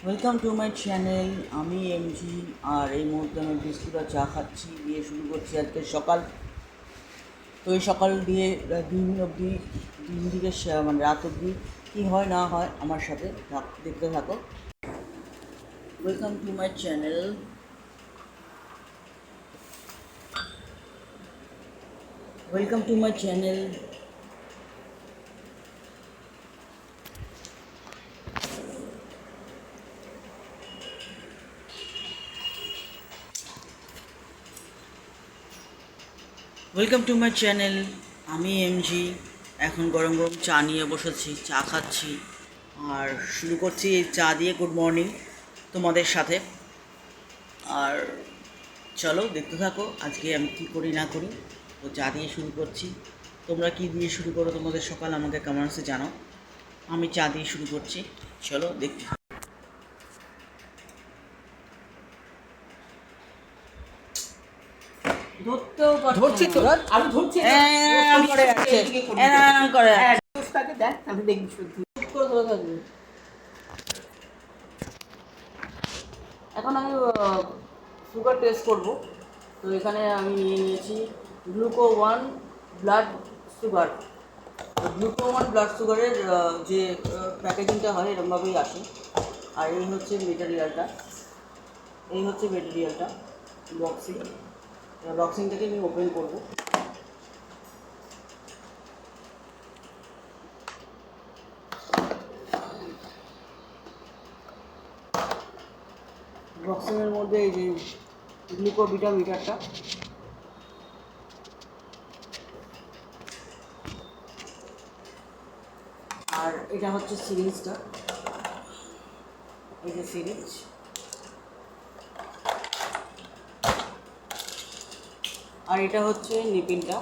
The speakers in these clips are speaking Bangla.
Welcome to my channel. আমি এমজি। আর এই মুহূর্তে আমি বিস্কুট আর চা খাচ্ছি, দিয়ে শুরু করছি আজকে সকাল। তো এই সকাল দিয়ে দিন অবধি, দিন দিকে মানে রাত অবধি কী হয় না হয় আমার সাথে দেখতে থাকো। Welcome to my channel. Welcome to my channel. Welcome to my channel. আমি এমজি। এখন গরম গরম চা নিয়ে বসেছি, চা খাচ্ছি আর শুরু করছি এই চা দিয়ে গুড মর্নিং তোমাদের সাথে। আর চলো দেখতে থাকো আজকে আমি কী করি না করি। তো চা দিয়ে শুরু করছি। তোমরা কী দিয়ে শুরু করো তোমাদের সকাল, আমাকে কমেন্টসে জানাও। আমি চা দিয়ে শুরু করছি, চলো দেখতে থাকো। ধরতেও ধরছি তো, আমি ধরছি তো। করে যাচ্ছে, করে হ্যাঁ, যাচ্ছে, তাকে দেখ, তাহলে দেখবি সত্যি। চুপ করে ধরে থাকবে। এখন আমি সুগার টেস্ট করব। তো এখানে আমি নিয়ে নিয়েছি গ্লুকো-1 ব্লাড সুগার। গ্লুকো-1 ব্লাড সুগারের যে প্যাকেজিংটা হয় এরকমভাবেই আসে। আর এই হচ্ছে মেটেরিয়ালটা, বক্সিং। বক্সিংটাকে আমি ওপেন করবো। বক্সিংয়ের মধ্যে এই যে গ্লুকোভিটা মিটারটা, আর এটা হচ্ছে সিরিঞ্জটা, এই যে সিরিঞ্জ। আর এটা হচ্ছে নিপিলটা,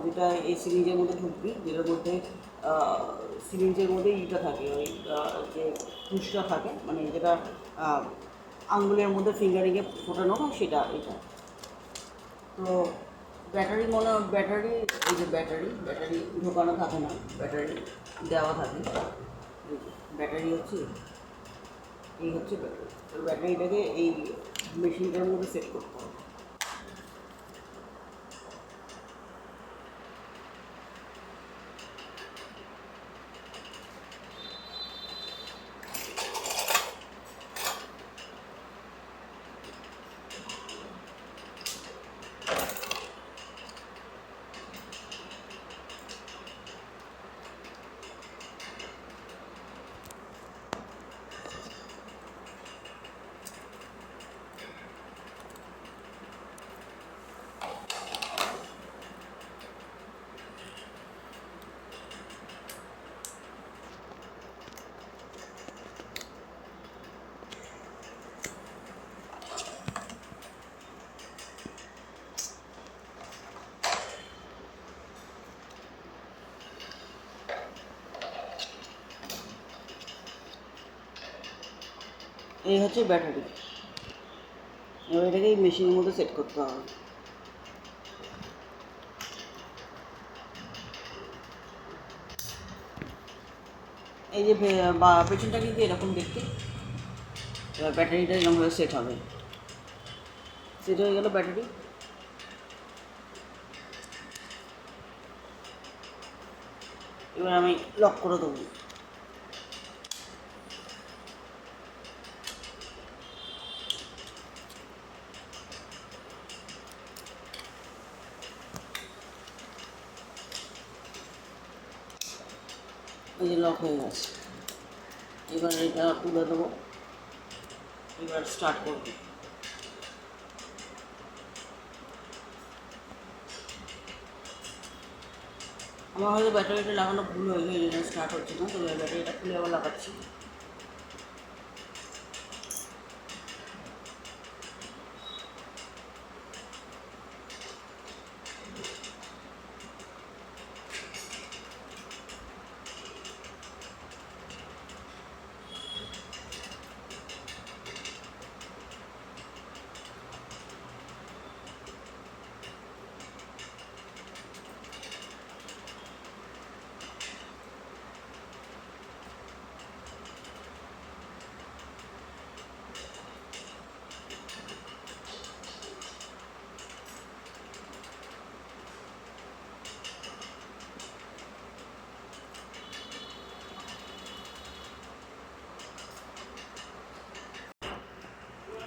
যেটা এই সিরিঞ্জের মধ্যে ঢুকবে, যেটার মধ্যে সিরিঞ্জের মধ্যে ইটা থাকে, ওই যে পুষটা থাকে, মানে যেটা আঙ্গুলের মধ্যে ফিঙ্গারিংয়ে ফোটানো হয় সেটা, এটা। তো ব্যাটারি, এই যে ব্যাটারি ঢোকানো থাকে না, ব্যাটারি দেওয়া থাকে। ব্যাটারি হচ্ছে, এই হচ্ছে ব্যাটারি। তো ব্যাটারিটাকে এই মেশিনটার মধ্যে সেট করতে হবে। এই হচ্ছে ব্যাটারি। এবার এটাকে এই মেশিনের মধ্যে সেট করতে হবে। এই যে পেছনটা কিন্তু এরকম দেখতে। এবার ব্যাটারিটা এরকমভাবে সেট হবে। সেট হয়ে গেল ব্যাটারি। এবার আমি লক করে দেবো। এই যে লক হয়ে গেছে। এবার এটা তুলে দেবো, এবার স্টার্ট করবো। আমার হয়তো ব্যাটারিটা লাগানো ভুল হয়ে গেছে, এই জন্য স্টার্ট হচ্ছে না। তো ব্যাটারিটা খুলে আবার লাগাচ্ছি।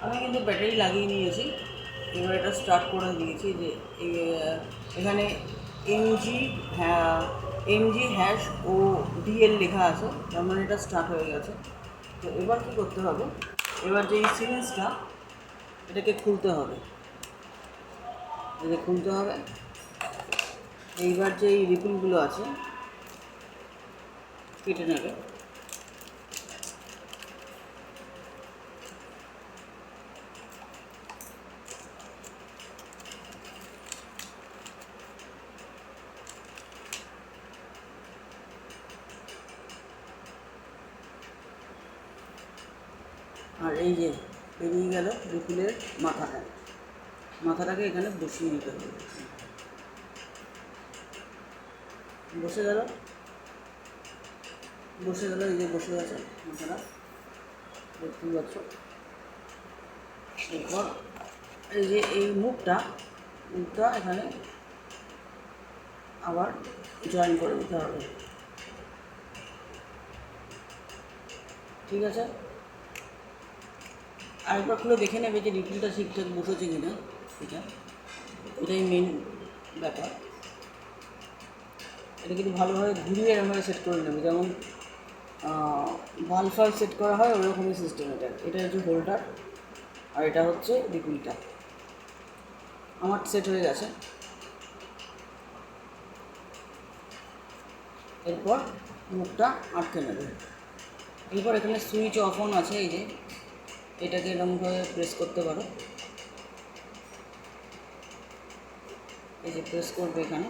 আমি কিন্তু ব্যাটারি লাগিয়ে নিয়েছি, এবার এটা স্টার্ট করে দিয়েছি যে এখানে এমজি হ্যাশ ও ডিএল লেখা আছে, তার মানে এটা স্টার্ট হয়ে গেছে। তো এবার কী করতে হবে, এবার যে এই সিরিঞ্জটা এটাকে খুলতে হবে, এটা খুলতে হবে। এইবার যে এই রিপিলগুলো আছে কেটে নেবে। আর এই যে বেরিয়ে গেল রিপিলের মাথাটাকে এখানে বসিয়ে দিতে হবে। বসে গেল, এই যে বসে গেছে মাথাটা, দেখতেই পাচ্ছ। এরপর এই যে এই মুখটা এখানে আবার জয়েন করে দিতে হবে, ঠিক আছে। আরেকবার খুলে দেখে নেবে যে রিপিলটা ঠিকঠাক বসেছে কিনা, এটাই মেন ব্যাপার। এটা কিন্তু ভালোভাবে ঘুরিয়ে এরমভাবে সেট করে নেবে, যেমন বাল্ব সেট করা হয় ওরকমই সিস্টেম। এটা হচ্ছে হোল্ডার, আর এটা হচ্ছে রিপিলটা। আমার সেট হয়ে গেছে। এরপর মুখটা আটকে নেবে। এরপর এখানে সুইচ অফ অন আছে, এই যে এটাকে এরকমভাবে প্রেস করতে পারো, এই যে প্রেস করবে এখানে।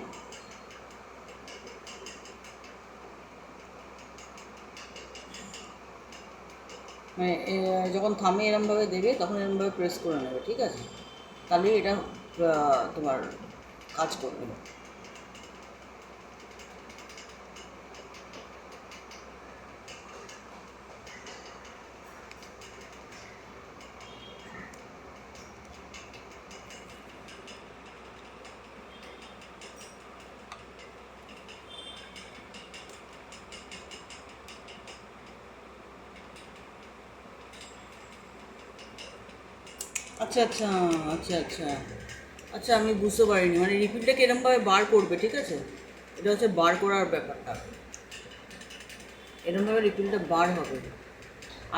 মানে যখন থামে এরমভাবে দেবে তখন এরমভাবে প্রেস করে নেবে, ঠিক আছে, তাহলে এটা তোমার কাজ করবে। আচ্ছা আচ্ছা আচ্ছা আচ্ছা আচ্ছা, আমি বুঝতে পারিনি, মানে রিপিলটাকে এরমভাবে বার করবে, ঠিক আছে। এটা হচ্ছে বার করার ব্যাপারটা, এরমভাবে রিপিলটা বার হবে।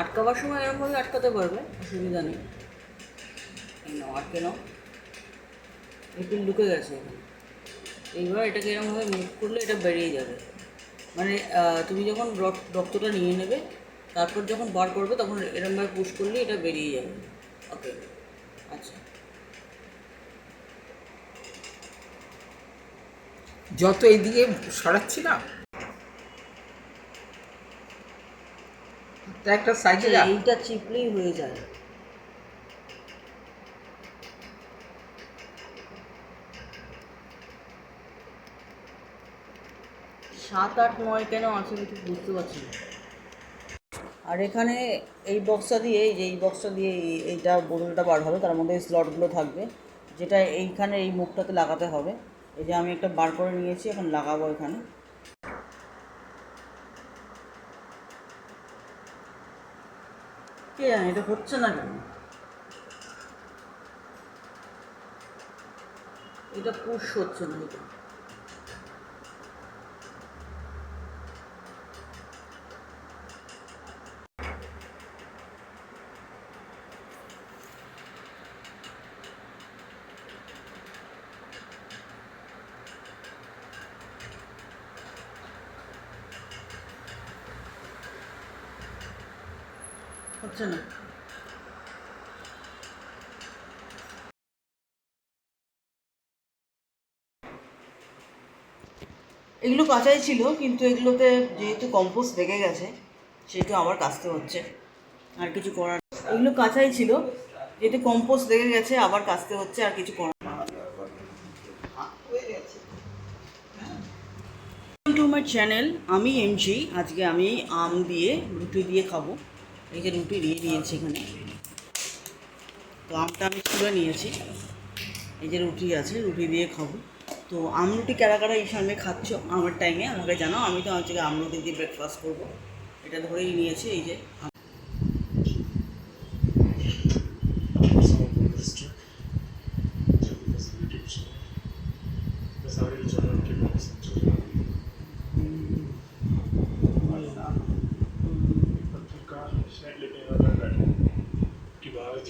আটকাবার সময় এরমভাবে আটকাতে পারবে, অসুবিধা নেই। নাও, আটকে নাও, রিপিল ঢুকে গেছে এখানে। এইবার এটাকে এরমভাবে মুভ করলে এটা বেরিয়ে যাবে। মানে তুমি যখন রক্তটা নিয়ে নেবে, তারপর যখন বার করবে তখন এরমভাবে পুশ করলে এটা বেরিয়ে যাবে। ওকে, আচ্ছা। যত এইদিকে সরাচ্ছি না, তা একটা সাইডে যা। এইটা চিপলেই হয়ে যায়। সাত আট নয় কেন আছে আমি ঠিক বুঝতে পারছি না। আর এখানে এই বক্সটা দিয়ে, এই বক্সটা দিয়ে এইটা বোতলটা বার হবে, তার মধ্যে এই স্লটগুলো থাকবে, যেটা এইখানে এই মুখটাতে লাগাতে হবে। এই যে আমি একটা বার করে নিয়েছি, এখন লাগাবো এখানে। কে জানে এটা হচ্ছে না কেন, এটা পুশ হচ্ছে না। এটা হচ্ছে না। এগুলো কাঁচাই ছিল, কিন্তু এগুলোতে যেহেতু কম্পোস্ট লেগে গেছে সেহেতু আবার কাচতে হচ্ছে, আর কিছু করার। এগুলো কাঁচাই ছিল, যেহেতু কম্পোস্ট লেগে গেছে আবার কাচতে হচ্ছে, আর কিছু করার। টু মাই চ্যানেল, আমি এমজি। আজকে আমি আম দিয়ে রুটি দিয়ে খাবো। এই যে রুটি দিয়ে নিয়েছি এখানে, তো আমটা আমি ছুলে নিয়েছি। এই যে রুটি আছে, রুটি দিয়ে খাবো। তো আমরুটি কারা কারা এই সঙ্গে খাচ্ছ আমার টাইমে আমাকে জানাও। আমি তো আজকে আমরুটি দিয়ে ব্রেকফাস্ট করবো, এটা ধরেই নিয়েছি। এই যে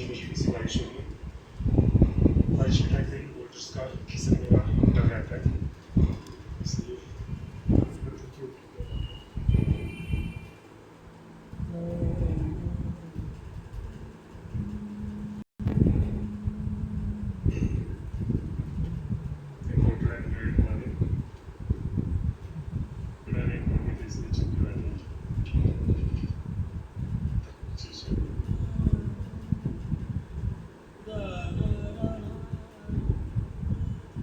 अजीब अजीब सी बारिश हो रही है। बारिश के टाइम पे बोल्डर्स का खिसकने का डर रहता है, इसलिए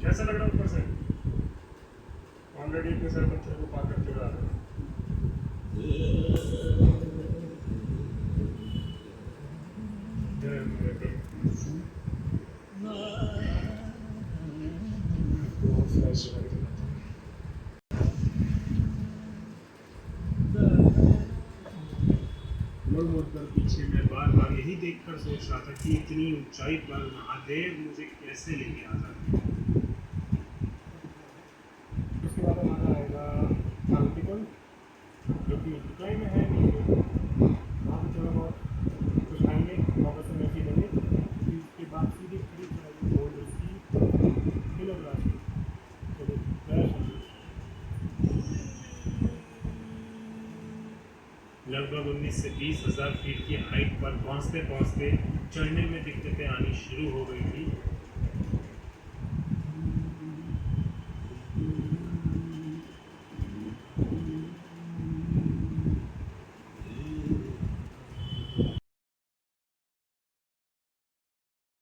कैसा लग रहा है ऊपर से? ऑलरेडी इतने सारे बच्चों को पार करते हुए आ रहे मुड़ कर पीछे मैं बार बार यही देखकर सोच रहा था कि इतनी ऊंचाई पर महादेव मुझे कैसे लेके आ जाते हैं। उसके बाद हमारा आएगा आर्टिकल, जो कि दुबई में है नीचे, वहाँ पर थोड़ा बहुत कुछ खाएंगे, वापस में ऐसे लेंगे, फिर उसके बाद सीधे खड़ी चलाएंगे बोल्डर्स की किलोग्राफ की, चलो क्रैश होगी। लगभग 19 से 20 हज़ार फीट की हाइट पर पहुँचते पहुँचते चढ़ने में दिक्कतें आनी शुरू हो गई थी।